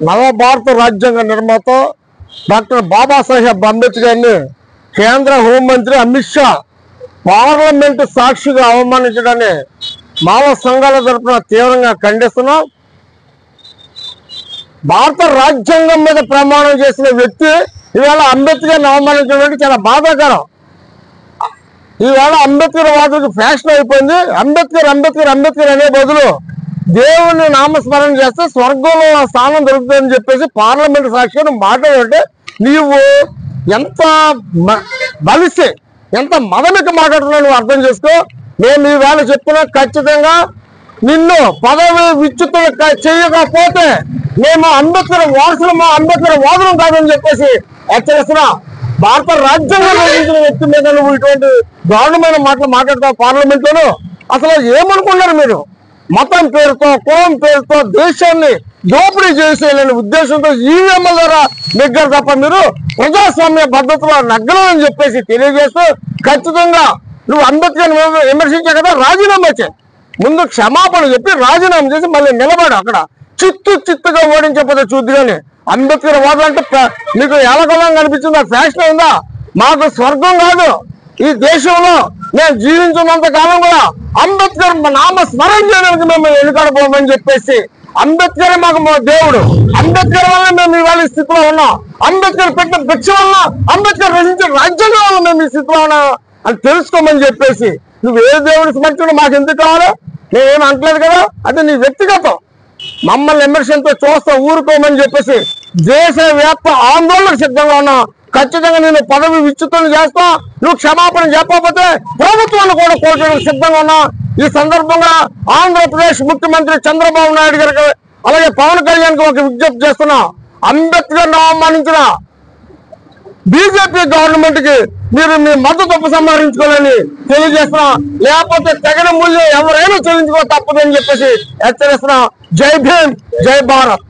నవభారత రాజ్యాంగ నిర్మాత డాక్టర్ బాబాసాహెబ్ అంబేద్కర్ని కేంద్ర హోంమంత్రి అమిత్ షా పార్లమెంటు సాక్షిగా అవమానించడాన్ని మానవ సంఘాల తరపున తీవ్రంగా ఖండిస్తున్నాం. భారత రాజ్యాంగం మీద ప్రమాణం చేసిన వ్యక్తి ఈవేళ అంబేద్కర్ని అవమానించడం చాలా బాధాకరం. ఈవేళ అంబేద్కర్ వాదులకు ఫ్యాషన్ అయిపోయింది. అంబేద్కర్ అంబేద్కర్ అంబేద్కర్ అనే బదులు దేవుని నామస్మరణ చేస్తే స్వర్గంలో స్థానం దొరుకుతుందని చెప్పేసి పార్లమెంట్ సాక్షిగా మాట్లాడంటే నీవు ఎంత బలిసి ఎంత మదమిక మాట్లాడుతున్నావు నువ్వు అర్థం చేసుకో. మేము ఈవేళ చెప్తున్నా, ఖచ్చితంగా నిన్ను పదవి విచ్యుతులు చేయకపోతే మేము అంబేద్కర్ వారసులము అంబేద్కర్ వాదులం కాదని చెప్పేసి హెచ్చరిస్తున్నా. భారత రాజ్యాంగం నిర్మించిన వ్యక్తి మీద నువ్వు ఇటువంటి దారుణమైన మాటలు మాట్లాడతావు పార్లమెంట్ లోను. అసలు ఏమనుకున్నారు మీరు? మతం పేరుతో కులం పేరుతో దేశాన్ని దోపిడీ చేసేయాలనే ఉద్దేశంతో ఈవీఎంల ద్వారా నెగ్గారు తప్ప మీరు ప్రజాస్వామ్య పద్ధతిలో నగ్గలని చెప్పేసి తెలియజేస్తూ, ఖచ్చితంగా నువ్వు అంబేద్కర్ విమర్శించా కదా, రాజీనామా చేయి. ముందు క్షమాపణ చెప్పి రాజీనామా చేసి మళ్ళీ నిలబడు. అక్కడ చిత్తుగా ఓడించకపోతే చూద్దు. కానీ అంబేద్కర్ వాదం అంటే నీకు ఎలకలంగా కనిపించిందా? ఫ్యాషన్ అయిందా? మాకు స్వర్గం కాదు ఈ దేశంలో మేము జీవించినంత కాలం కూడా అంబేద్కర్ నామ స్మరణ చేయడానికి మేము వెనుకాడపోమని చెప్పేసి, అంబేద్కర్ మాకు మా దేవుడు, అంబేద్కర్ వల్ల మేము ఇవాళ ఈ స్థితిలో ఉన్నాం, అంబేద్కర్ పెట్టిన భిక్ష వల్ల, అంబేద్కర్ రచించిన రాజ్యాంగం వల్ల మేము ఈ స్థితిలో ఉన్నాం అని తెలుసుకోమని చెప్పేసి, నువ్వు ఏ దేవుడికి స్మరించడం మాకు ఎందుకు కావాలో మేమేం అంటలేదు కదా, అది నీ వ్యక్తిగతం. మమ్మల్ని విమర్శంతో చూస్తా ఊరుకోమని చెప్పేసి దేశవ్యాప్త ఆందోళనకు సిద్ధంగా ఉన్నాం. ఖచ్చితంగా నేను పదవి విచ్యుతం చేస్తా. నువ్వు క్షమాపణ చెప్పకపోతే ప్రభుత్వాన్ని కూడా కోర్టులకు సిద్ధంగా ఉన్నా. ఈ సందర్భంగా ఆంధ్రప్రదేశ్ ముఖ్యమంత్రి చంద్రబాబు నాయుడు గారికి అలాగే పవన్ కళ్యాణ్ కి ఒక విజ్ఞప్తి చేస్తున్నా. అంబేద్కర్ అవమానించిన బీజేపీ గవర్నమెంట్ కి మీరు మీ మద్దతు ఉపసంహరించుకోవాలని తెలియజేస్తున్నా. లేకపోతే తగిన మూల్యం ఎవరైనా చెల్లించుకో తప్పదని చెప్పేసి హెచ్చరిస్తున్నా. జై భీమ్, జై భారత్.